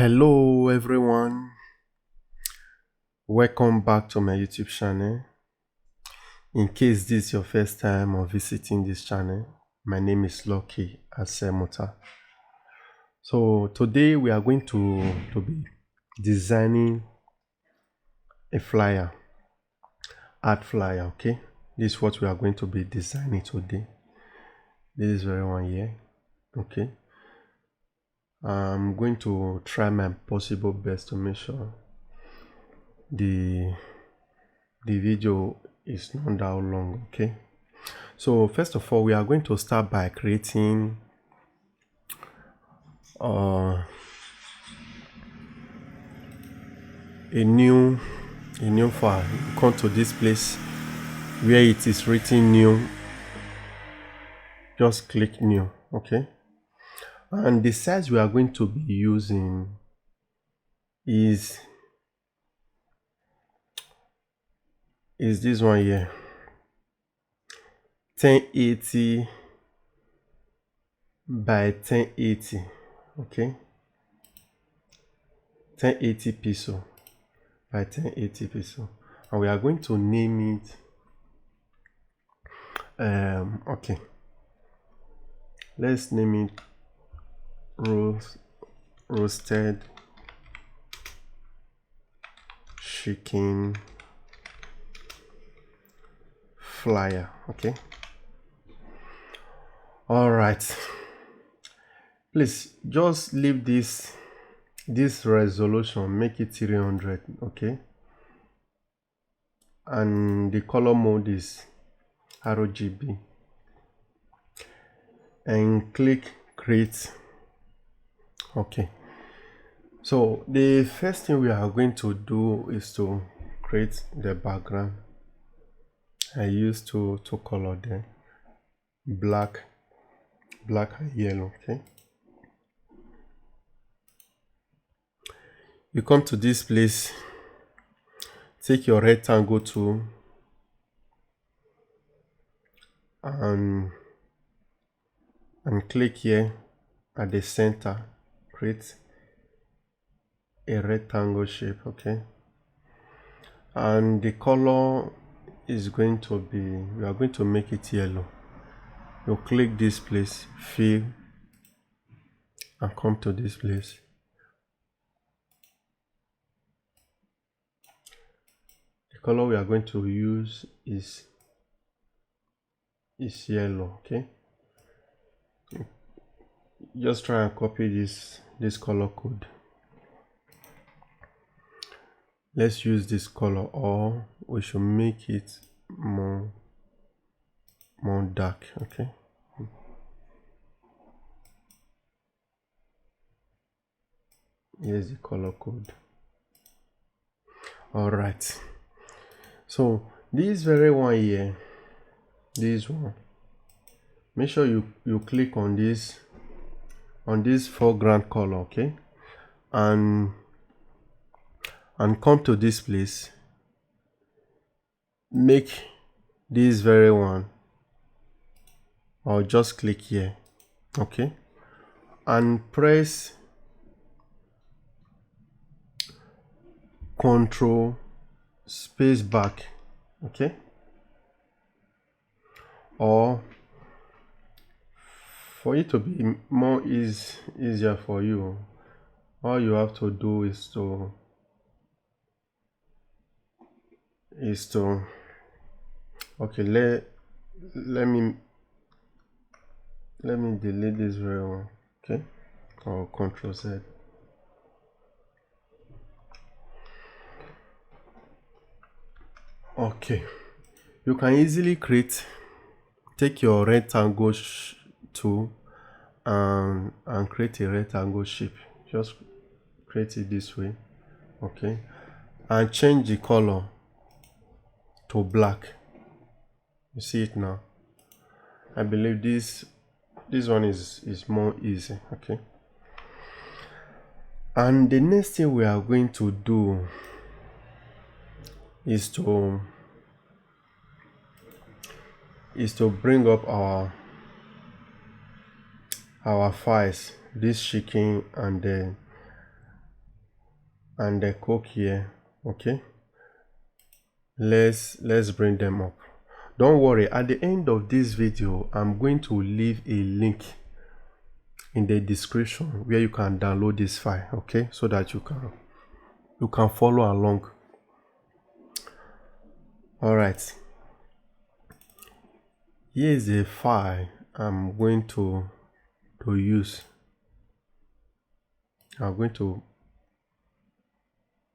Hello everyone, welcome back to my YouTube channel. In case this is your first time of visiting this channel, my name is Lucky Asemota. So today we are going to be designing a flyer, art flyer, okay? This is what we are going to be designing today. This is very one here, okay? I'm going to try my possible best to make sure the video is not that long, okay? So first of all, we are going to start by creating a new file. You come to this place where it is written new, just click new, okay? And the size we are going to be using is this one here, 1080 by 1080, okay? 1080 pixel by 1080 pixel, and we are going to name it okay, let's name it roasted chicken flyer, okay? All right, please just leave this resolution, make it 300, okay? And the color mode is RGB, and click create. Okay, so the first thing we are going to do is to create the background. I use two color there, black and yellow, okay? You come to this place, take your rectangle tool and click here at the center, create a rectangle shape, okay? And the color is going to be, we are going to make it yellow. You click this place, fill, and come to this place. The color we are going to use is yellow, okay? Just try and copy this color code. Let's use this color, or we should make it more dark, okay? Here's the color code. All right, so this very one here, this one, make sure you click on this foreground color, okay? And come to this place, make this very one, or just click here, okay? And press Control space back, okay? Or for it to be more easier for you, all you have to do is to okay, let me delete this very one, okay? Or Control Z. Okay, you can easily take your rectangle tool and create a rectangle shape. Just create it this way, okay? And change the color to black. You see it now? I believe this one is more easy, okay? And the next thing we are going to do is to bring up our files, this chicken and then and the Coke here. Okay, let's bring them up. Don't worry, at the end of this video I'm going to leave a link in the description where you can download this file, okay, so that you can follow along. All right, here is a file I'm going to use. I'm going to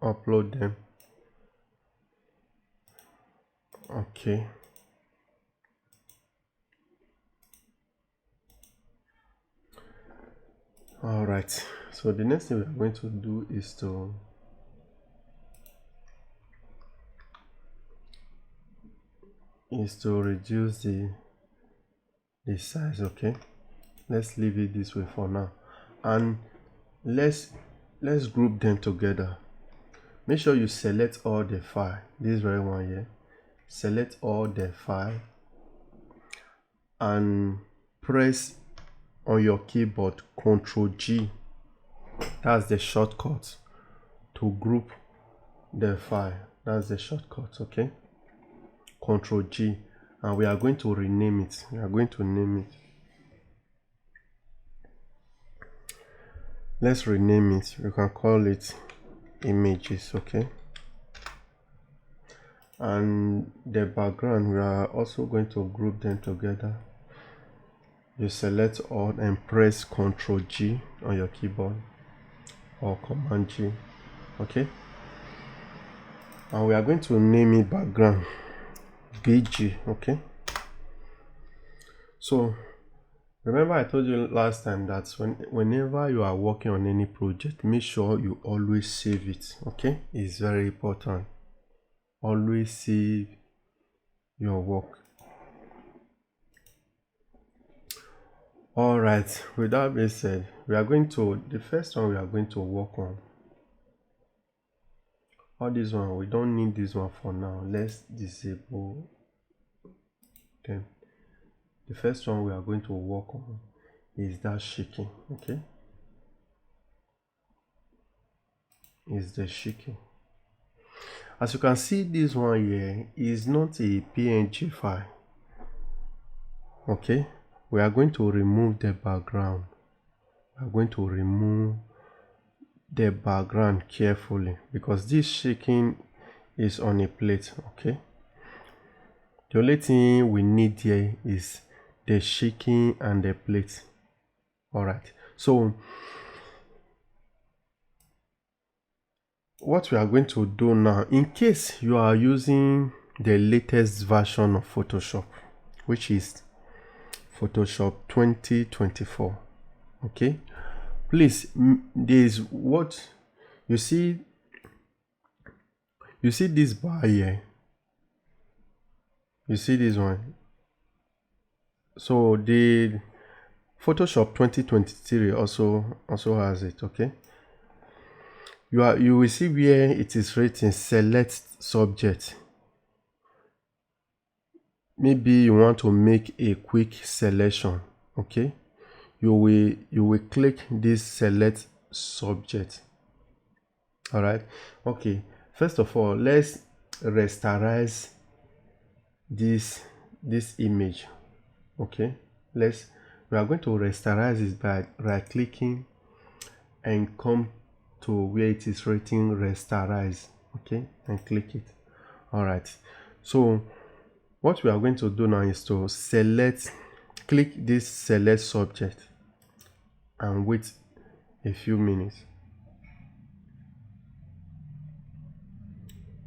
upload them. Okay, all right, so the next thing we're going to do is to reduce the size. Okay, let's leave it this way for now, and let's group them together. Make sure you select all the file, this very one here, select all the file and press on your keyboard Ctrl G. That's the shortcut to group the file. That's the shortcut. Okay, Ctrl G, and we are going to rename it. We are going to name it. Let's rename it. You can call it images. Okay, and the background, we are also going to group them together. You select all and press Ctrl G on your keyboard or Command G. Okay, and we are going to name it background BG. Okay, so remember I told you last time that whenever you are working on any project, make sure you always save it. Okay, it's very important. Always save your work. All right, with that being said, we are going to, the first one we are going to work on, all this one, we don't need this one for now. Let's disable them. The first one we are going to work on is that shaking. Okay, is the shaking. As you can see, this one here is not a PNG file. Okay, we are going to remove the background. We are going to remove the background carefully because this shaking is on a plate. Okay, the only thing we need here is the shaking and the plate. All right, so what we are going to do now, in case you are using the latest version of Photoshop, which is Photoshop 2024, okay, please, this what you see this bar here, you see this one. So the Photoshop 2023 also has it. Okay, you will see where it is written select subject. Maybe you want to make a quick selection. Okay, you will click this select subject. All right, okay, first of all, let's rasterize this image. Okay, we are going to rasterize it by right clicking and come to where it is written rasterize. Okay, and click it. All right, so what we are going to do now is to click this select subject and wait a few minutes.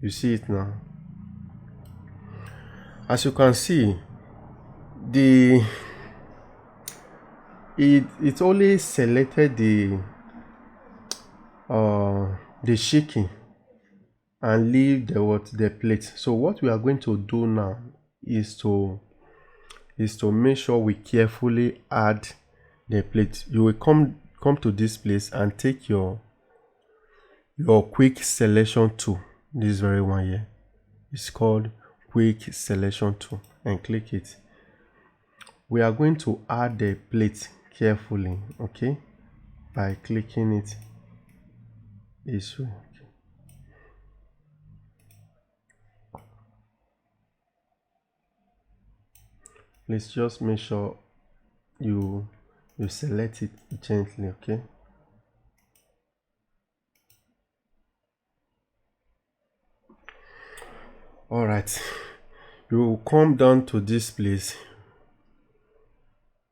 You see it now. As you can see, it only selected the shaking and leave the plate. So what we are going to do now is to make sure we carefully add the plate. You will come to this place and take your quick selection tool. This very one here, it's called quick selection tool, and click it. We are going to add the plate carefully, okay, by clicking it this way. Please just make sure you select it gently, okay? All right, you come down to this place,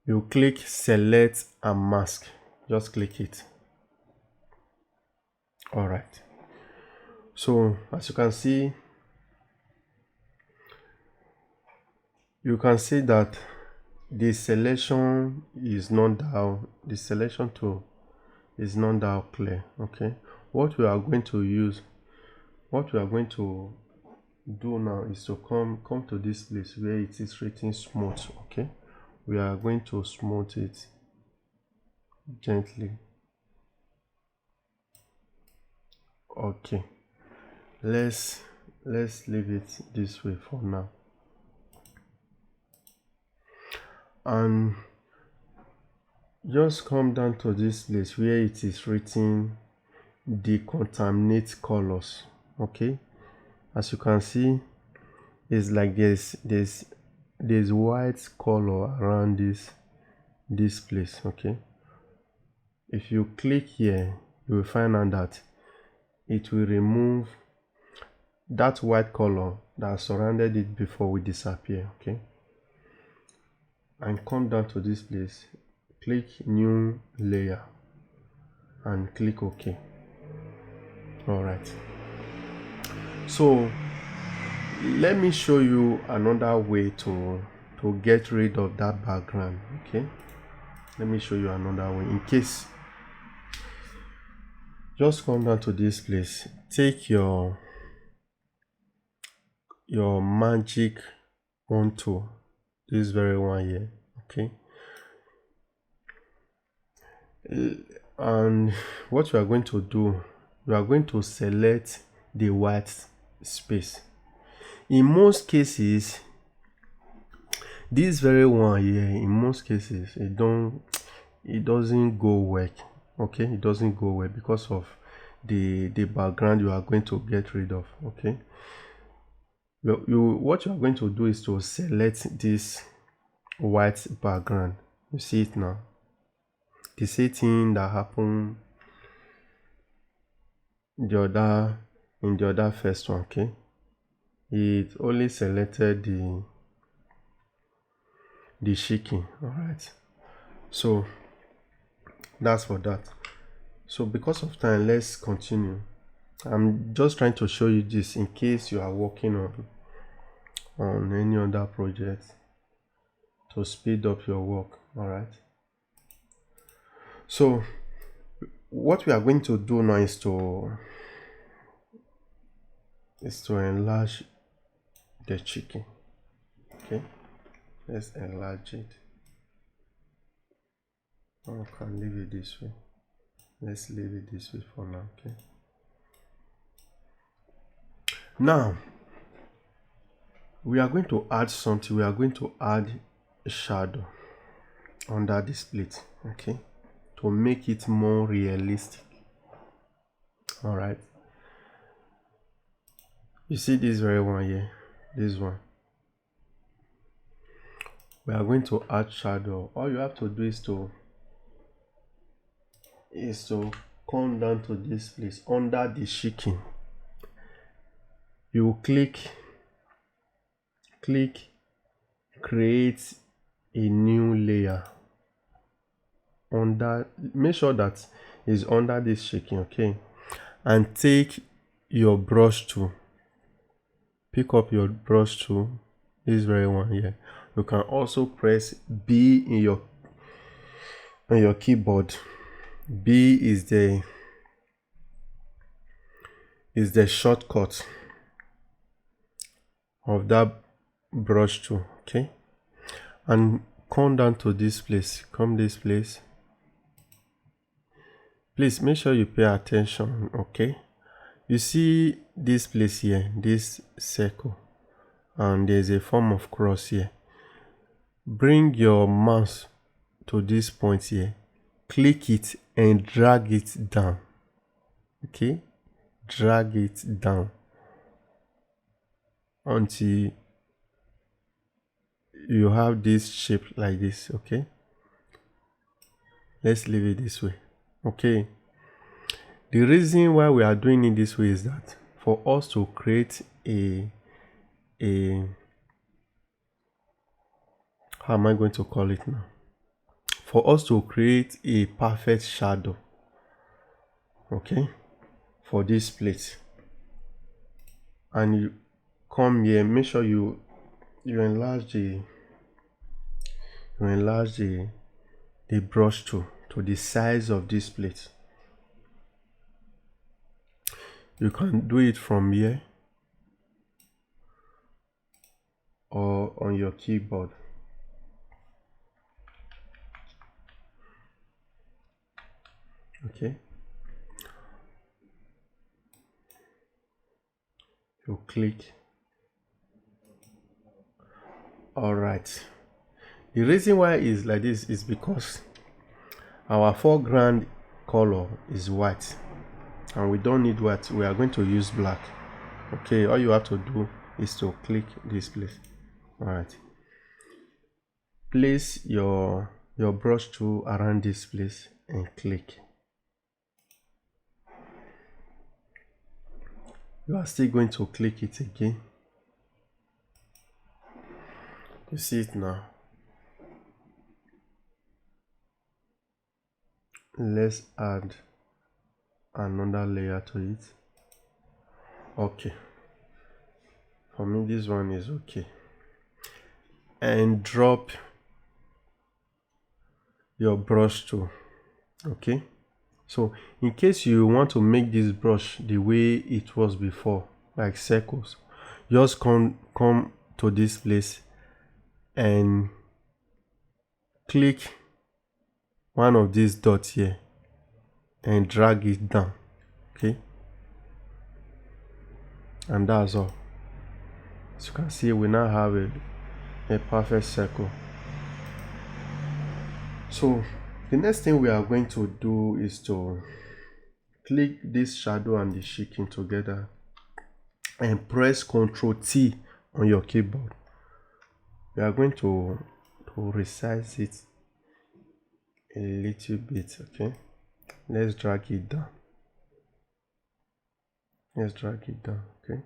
you click select and mask, just click it. All right, so as you can see that the selection is not that, the selection tool is not that clear, okay? What we are going to do now is to come to this place where it is written smooth, okay? We are going to smooth it gently. Okay, let's leave it this way for now. And just come down to this place where it is written decontaminate colors, okay? As you can see, it's like there's white color around this place, okay? If you click here, you will find out that it will remove that white color that surrounded it before we disappear, okay? And come down to this place, click new layer and click OK. All right, so let me show you another way to get rid of that background, okay? Let me show you another way. In case, just come down to this place, take your magic wand tool, this very one here, okay? And what we are going to do, we are going to select the white space. In most cases, this very one here, in most cases it doesn't go well, okay? It doesn't go well because of the background you are going to get rid of, okay? What you are going to do is to select this white background. You see it now, the same thing that happened in the other first one, okay? It only selected the shaking. All right, so that's for that. So because of time, let's continue. I'm just trying to show you this in case you are working on any other project to speed up your work. All right, so what we are going to do now is to enlarge the chicken, okay? Let's enlarge it. I can leave it this way. Let's leave it this way for now, okay? Now we are going to add something. We are going to add a shadow under this plate, okay, to make it more realistic. All right, you see this very one here, this one, we are going to add shadow. All you have to do is to come down to this place under the chicken. You click create a new layer under, make sure that is under this chicken, okay? And take your brush tool, pick up your brush tool, this very one here. You can also press B in your keyboard. B is the shortcut of that brush tool, okay? And come down to this place, come this place. Please make sure you pay attention, okay? You see this place here, this circle, and there's a form of cross here. Bring your mouse to this point here, click it and drag it down, okay? Drag it down until you have this shape like this. Okay, let's leave it this way. Okay, the reason why we are doing it this way is that for us to create a how am I going to call it now? For us to create a perfect shadow, okay, for this plate, and you come here, make sure you enlarge the brush to the size of this plate. You can do it from here or on your keyboard. Okay, you click. All right, the reason why it's like this is because our foreground color is white and we don't need white. We are going to use black. Okay, all you have to do is to click this place. All right, place your brush tool around this place and click. You are still going to click it again. You see it now. Let's add another layer to it. Okay, for me this one is okay. And drop your brush tool. Okay, so in case you want to make this brush the way it was before, like circles, just come to this place and click one of these dots here and drag it down. Okay, and that's all. As you can see, we now have a perfect circle. So the next thing we are going to do is to click this shadow and the shaking together and press Ctrl T on your keyboard. We are going to resize it a little bit. Okay, let's drag it down. Let's drag it down. Okay,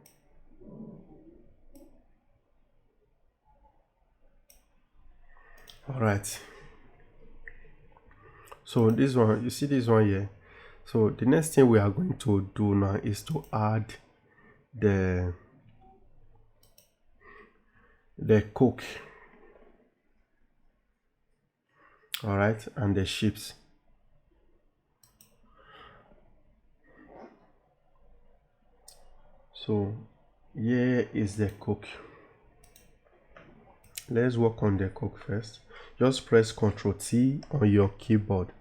all right. So this one, you see this one here. So the next thing we are going to do now is to add the coke, all right, and the ships. So here is the coke. Let's work on the coke first. Just press Ctrl T on your keyboard.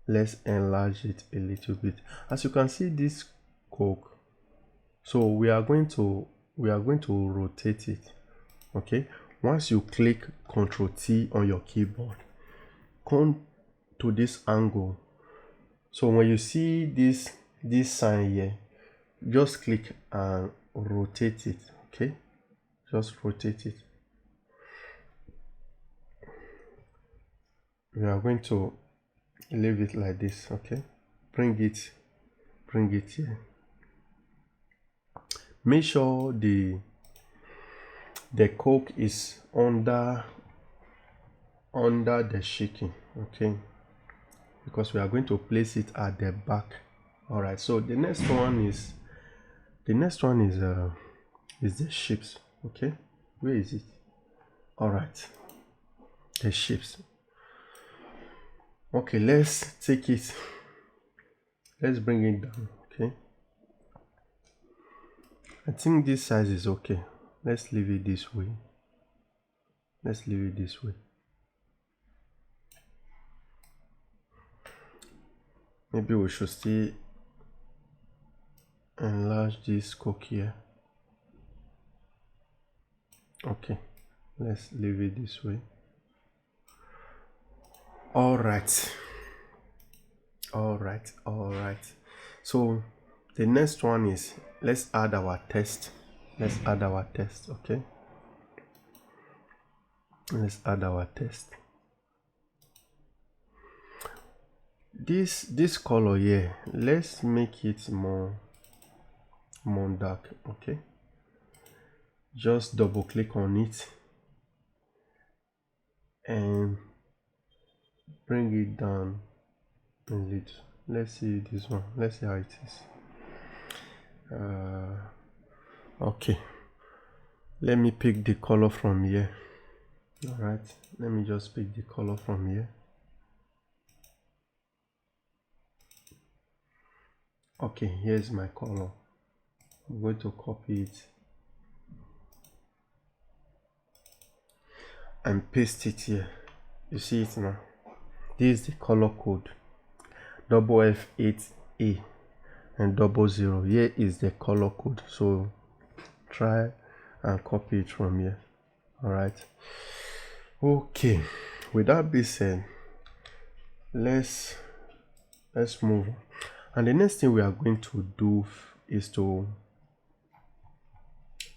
Let's enlarge it a little bit. As you can see, this coke, so we are going to rotate it. Okay, once you click Ctrl T on your keyboard, come to this angle. So when you see this sign here, just click and rotate it. Okay, just rotate it. We are going to leave it like this. Okay, bring it here. Make sure the coke is under the shaking. Okay, because we are going to place it at the back. All right, so the next one is the ships. Okay, where is it? All right, the ships. Okay, let's take it, let's bring it down. Okay, I think this size is okay. Let's leave it this way. Let's leave it this way. Maybe we should still enlarge this coke here. Okay, let's leave it this way. All right. So the next one is, let's add our text. Okay, Let's add our text. This color here, let's make it more dark. Okay, just double click on it and bring it down a little. Let's see this one. Let's see how it is. Okay, let me pick the color from here. All right, let me just pick the color from here. Okay, here's my color. I'm going to copy it and paste it here. You see it now. This is the color code, F8A and 00. Here is the color code, so try and copy it from here. All right, okay, with that being said, let's move on. And the next thing we are going to do is to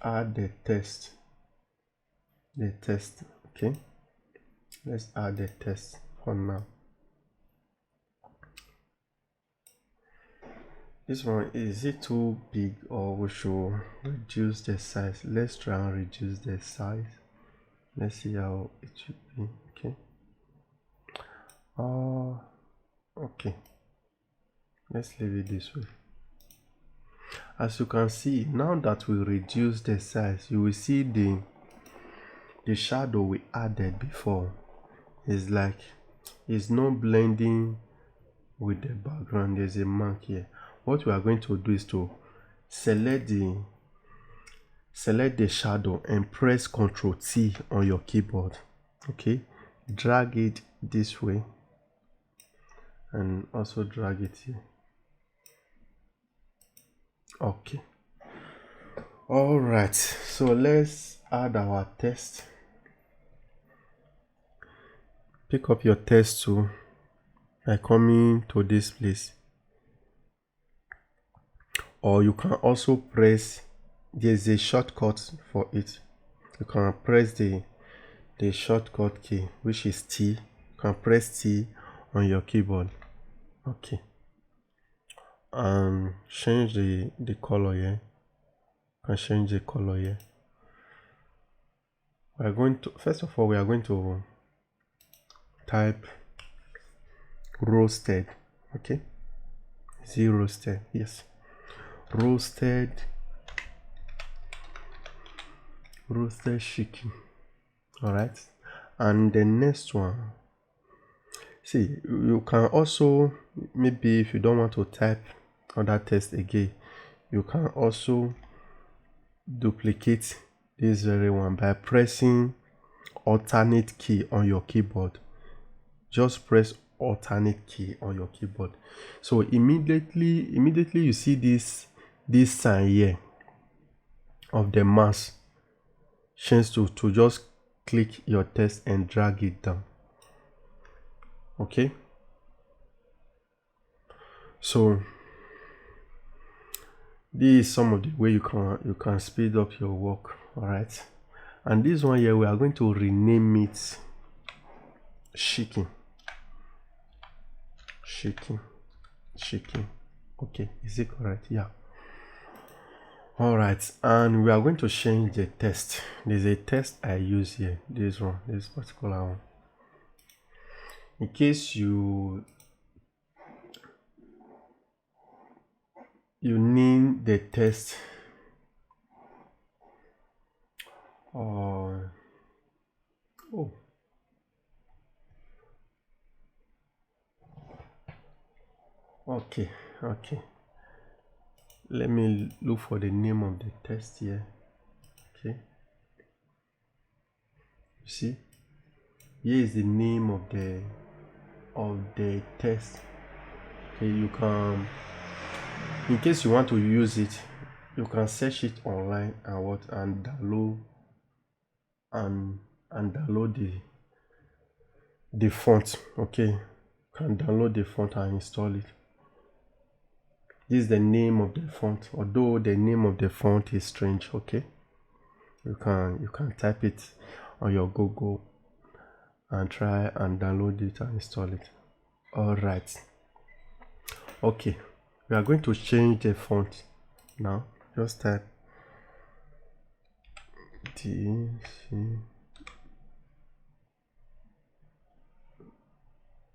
add the text. Okay, let's add the text for now. This one, is it too big, or we should reduce the size? Let's try and reduce the size. Let's see how it should be. Okay, okay, let's leave it this way. As you can see, now that we reduce the size, you will see the shadow we added before is like it's not blending with the background. There's a mark here. What we are going to do is to select the shadow and press Ctrl T on your keyboard. Okay, drag it this way and also drag it here. Okay, all right, so let's add our text. Pick up your text tool by coming to this place, or you can also press, there's a shortcut for it. You can press the shortcut key, which is T. You can press T on your keyboard. Okay, and change the color here. You can change the color here. We are going to, first of all, we are going to type roasted. Okay, roasted, yes, roasted chicken. All right, and the next one, see, you can also, maybe if you don't want to type other text again, you can also duplicate this very one by pressing alternate key on your keyboard. Just press alternate key on your keyboard, so immediately you see this sign here of the mouse. Change to just click your text and drag it down. Okay, so this is some of the way you can speed up your work. All right, and this one here, we are going to rename it chicken. Okay, is it correct? Yeah. All right, and we are going to change the text. There's a text I use here, this one, this particular one. In case you need the text okay, let me look for the name of the text here. Okay, you see, here is the name of the text. Okay, you can, in case you want to use it, you can search it online and download the font. Okay, you can download the font and install it. This is the name of the font, although the name of the font is strange. Okay, you can type it on your Google and try and download it and install it. All right. Okay, we are going to change the font now. Just type DC.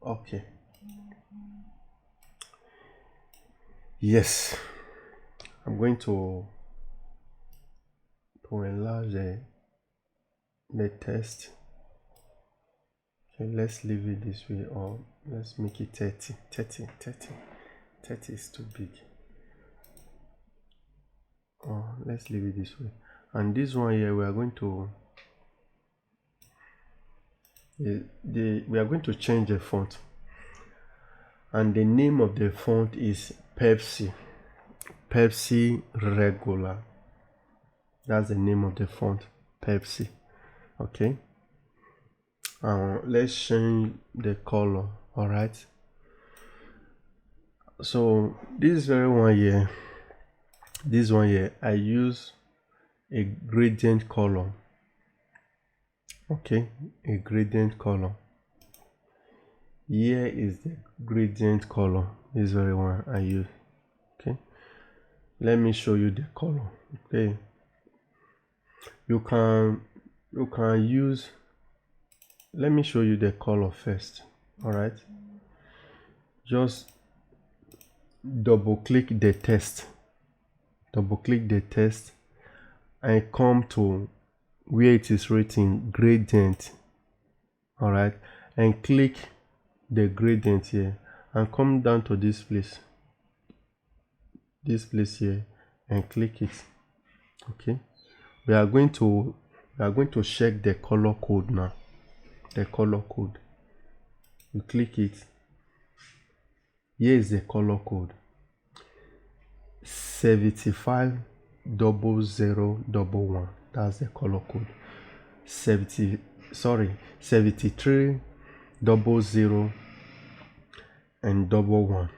Okay. Yes, I'm going to enlarge the text. Okay, let's leave it this way, or let's make it 30. 30 is too big. Oh, let's leave it this way. And this one here, we are going to we are going to change the font, and the name of the font is Pepsi Regular. That's the name of the font, Pepsi. Okay, let's change the color. All right, so this one here, I use a gradient color. Okay, a gradient color. Here is the gradient color. This very one I use. Okay, let me show you the color. Okay, you can use, let me show you the color first. All right, just double click the text, and come to where it is written gradient. All right, and click the gradient here, and come down to this place here, and click it. Okay, we are going to check the color code now. The color code, you click it. Here is the color code, 750011. That's the color code. 7300 and 11.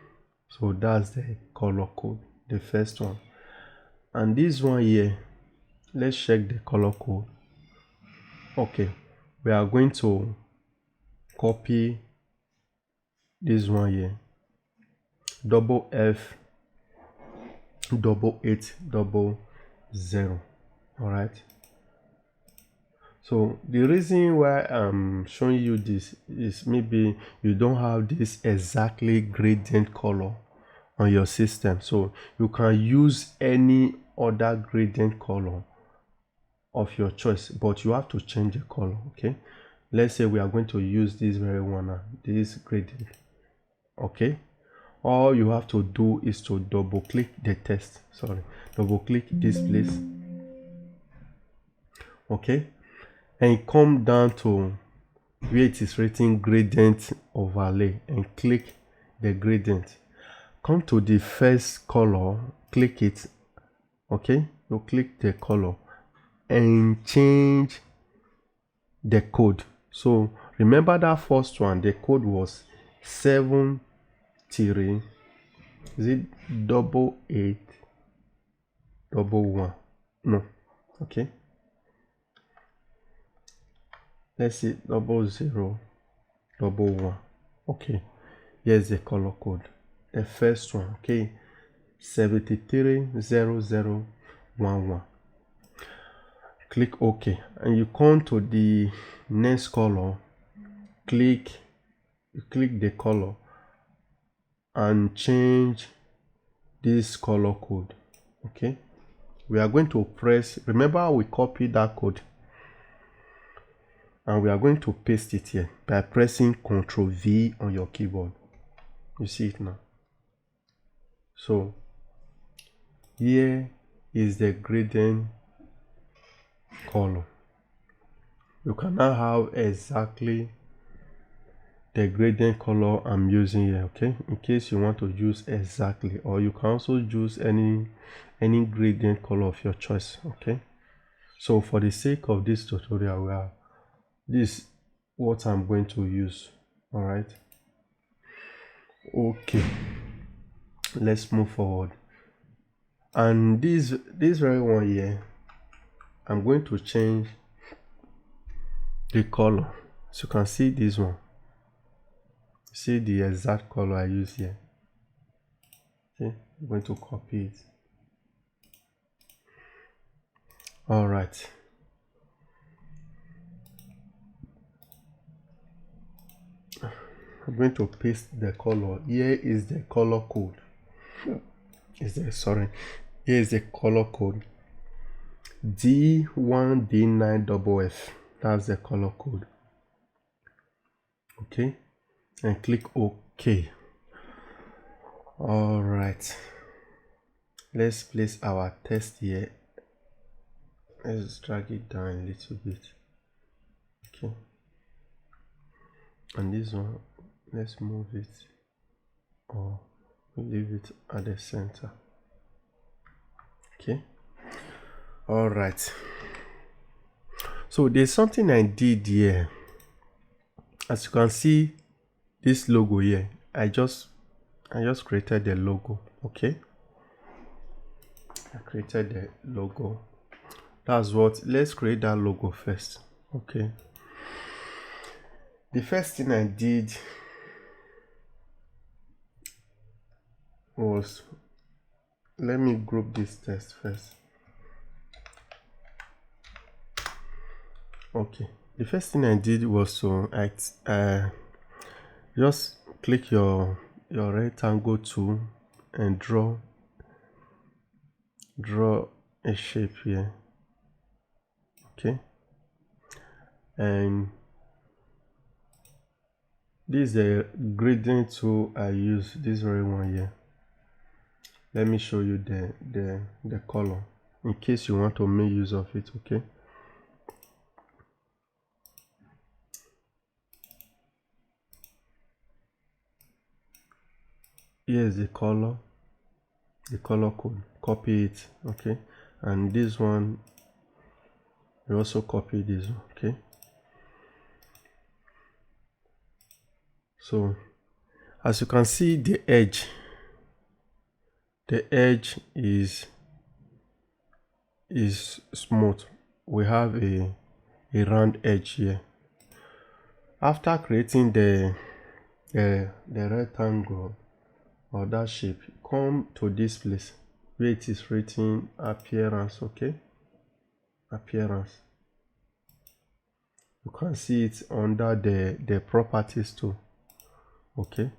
So that's the color code, the first one. And this one here, let's check the color code. Okay, we are going to copy this one here, FF8800. all right, so the reason why I'm showing you this is maybe you don't have this exactly gradient color on your system, so you can use any other gradient color of your choice, but you have to change the color. Okay, let's say we are going to use this very one, this gradient. Okay, all you have to do is to double click the text, double click this place. Okay, and come down to where it is written gradient overlay, and click the gradient. Come to the first color, click it. Okay, you click the color and change the code. So remember that first one, the code was 73, is it 8811? No. Okay, let's see, 0011. Okay, here's the color code, the first one. Okay, 730011. Click OK, and you come to the next color. You click the color and change this color code. Okay, we are going to press, remember we copied that code, and we are going to paste it here by pressing Ctrl V on your keyboard. You see it now. So here is the gradient color. You can now have exactly the gradient color I'm using here. Okay, in case you want to use exactly, or you can also use any gradient color of your choice. Okay, so for the sake of this tutorial, this is what I'm going to use. All right, okay, let's move forward. And this very one here, I'm going to change the color So you can see this one. See the exact color I use here. Okay, I'm going to copy it. All right. I'm going to paste the color. Here is the color code. Here is the color code. D1D9FF. That's the color code. Okay, and click OK. All right. Let's place our text here. Let's drag it down a little bit. Okay, and this one, let's move it or leave it at the center. Okay, all right. So there's something I did here. As you can see, this logo here, I just created the logo. Okay, I created the logo. That's what, let's create that logo first. Okay, the first thing I did was, let me group this text first. Okay, the first thing I did was to just click your rectangle tool and draw a shape here. Okay, and this is the gradient tool I use, this very one here. Let me show you the color in case you want to make use of it. Okay, here is the color code. Copy it. Okay, and this one, you also copy this one. Okay, so as you can see, the edge is smooth. We have a round edge here. After creating the rectangle or that shape, come to this place where it is written appearance. Okay, appearance. You can see it under the properties too. Okay,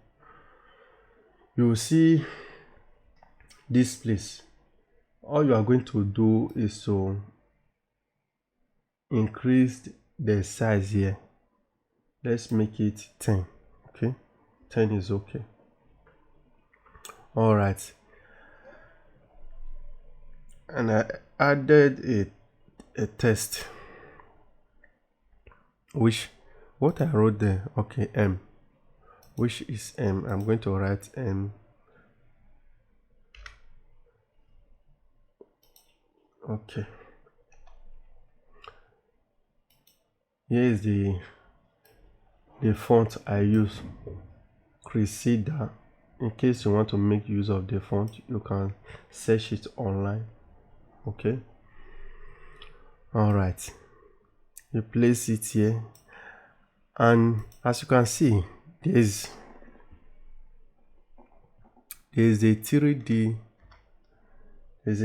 you will see this place. All you are going to do is to increase the size here. Let's make it 10. Okay, 10 is okay. All right, and I added a text, which what I wrote there. Okay, M, which is M. I'm going to write M. Okay, here is the font I use, Cressida. In case you want to make use of the font, you can search it online. Okay, all right, you place it here, and as you can see, there's a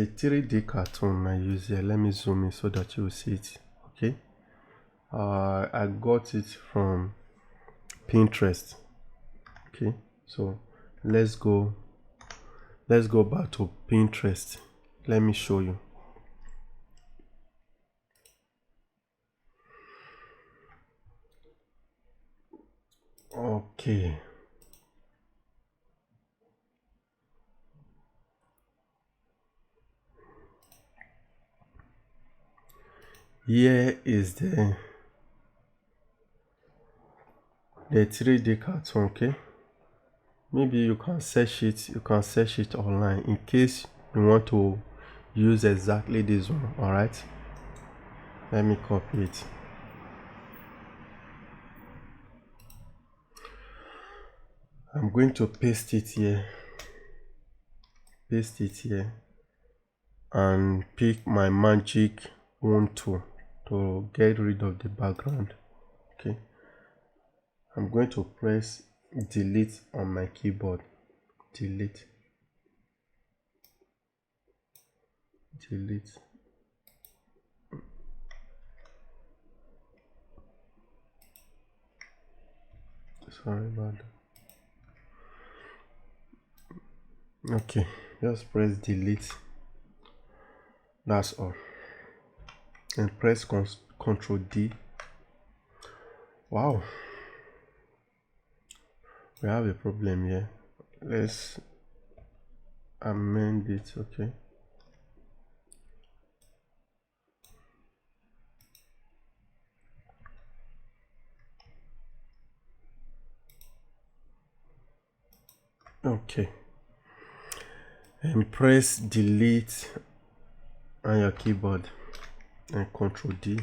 3D cartoon I use here. Let me zoom in so that you will see it. Okay, I got it from Pinterest. Okay, so let's go back to Pinterest. Let me show you. Okay, here is the 3D cartoon. Okay, maybe you can search it online in case you want to use exactly this one. All right, let me copy it. I'm going to paste it here, and pick my magic wand tool to get rid of the background. Okay, I'm going to press delete on my keyboard. Delete. Sorry about that. Okay, just press delete. That's all. And press Ctrl D. Wow, we have a problem here. Let's amend it. Okay. Okay, and press delete on your keyboard and Ctrl D.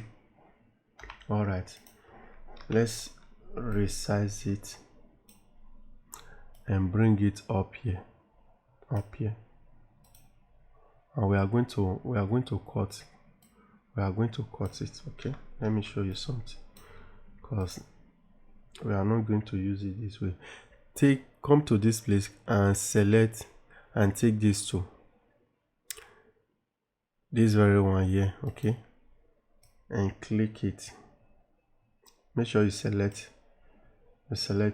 All right, let's resize it and bring it up here, and we are going to cut it. Okay, let me show you something, because we are not going to use it this way. Come to this place and select and take these two, this very one here, okay, and click it. Make sure you select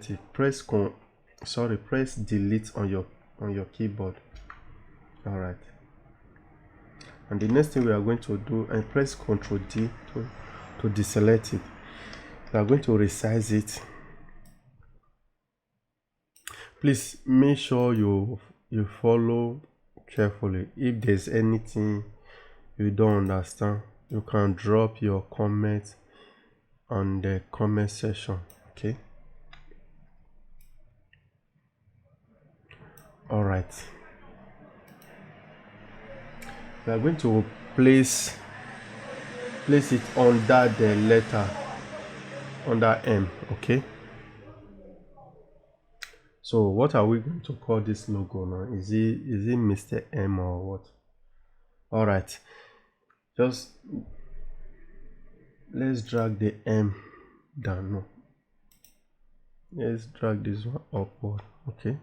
it. Press delete on your keyboard. All right, and the next thing we are going to do, and press Ctrl D to deselect it. We are going to resize it. Please make sure you follow carefully. If there's anything you don't understand, you can drop your comment on the comment section. Okay. All right, we are going to place it under the letter, under M. Okay, so what are we going to call this logo now? Is it Mr. M or what? All right, just let's drag the M down. No, let's drag this one upward. Okay,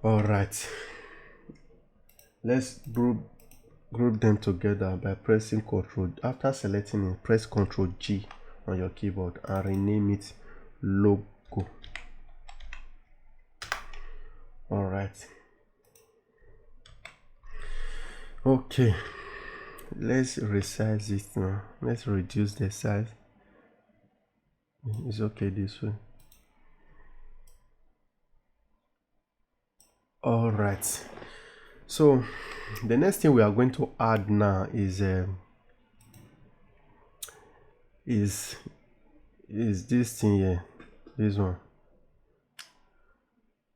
all right, let's group them together by pressing Ctrl. After selecting it, press Ctrl G on your keyboard and rename it logo. All right, okay, let's resize it now. Let's reduce the size. It's okay this way. All right, so the next thing we are going to add now is this thing here, this one,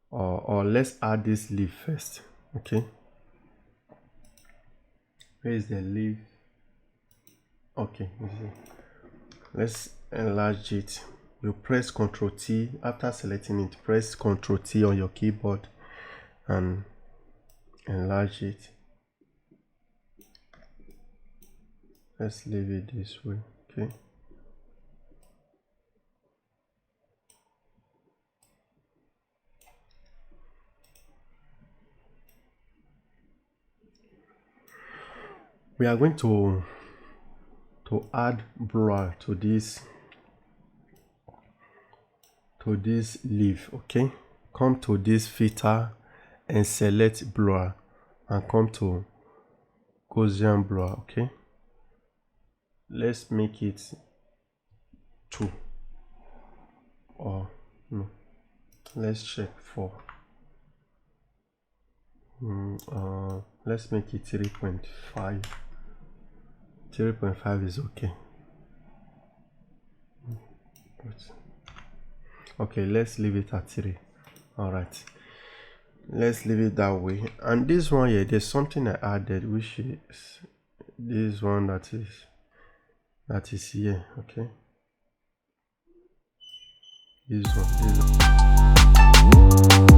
or let's add this leaf first. Okay, where is the leaf? Okay, let's enlarge it. You press Ctrl T. After selecting it, press Ctrl T on your keyboard and enlarge it. Let's leave it this way. Okay, we are going to add blur to this leaf. Okay, come to this filter and select blur and come to Gaussian blur. Okay, let's make it 2, or no, let's check 4. Let's make it 3.5. 3.5 is okay. Okay, let's leave it at 3. All right, let's leave it that way. And this one here, there's something I added, which is this one that is here. Okay, this one.